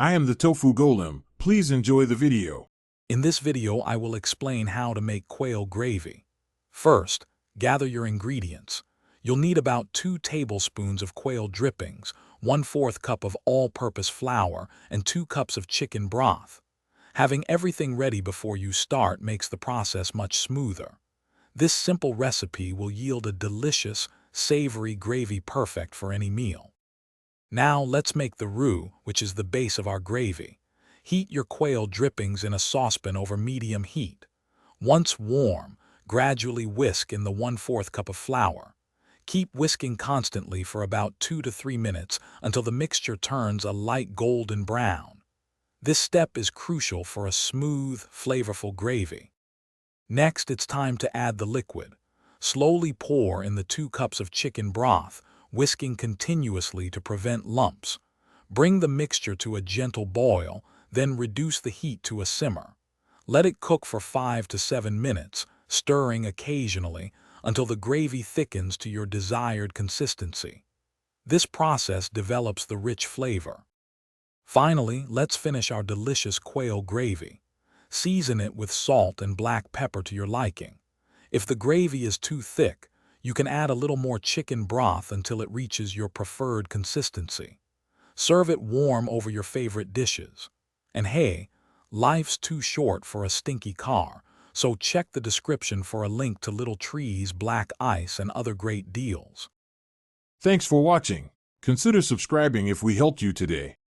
I am the Tofu Golem. Please enjoy the video. In this video, I will explain how to make quail gravy. First, gather your ingredients. You'll need about 2 tablespoons of quail drippings, 1/4 cup of all-purpose flour, and 2 cups of chicken broth. Having everything ready before you start makes the process much smoother. This simple recipe will yield a delicious, savory gravy perfect for any meal. Now let's make the roux, which is the base of our gravy. Heat your quail drippings in a saucepan over medium heat. Once warm, gradually whisk in the 1/4 cup of flour. Keep whisking constantly for about 2 to 3 minutes until the mixture turns a light golden brown. This step is crucial for a smooth, flavorful gravy. Next, it's time to add the liquid. Slowly pour in the 2 cups of chicken broth, whisking continuously to prevent lumps. Bring the mixture to a gentle boil, then reduce the heat to a simmer. Let it cook for 5 to 7 minutes, stirring occasionally until the gravy thickens to your desired consistency. This process develops the rich flavor. Finally, let's finish our delicious quail gravy. Season it with salt and black pepper to your liking. If the gravy is too thick, you can add a little more chicken broth until it reaches your preferred consistency. Serve it warm over your favorite dishes. And hey, life's too short for a stinky car, so check the description for a link to Little Tree's black ice and other great deals. Thanks for watching. Consider subscribing if we helped you today.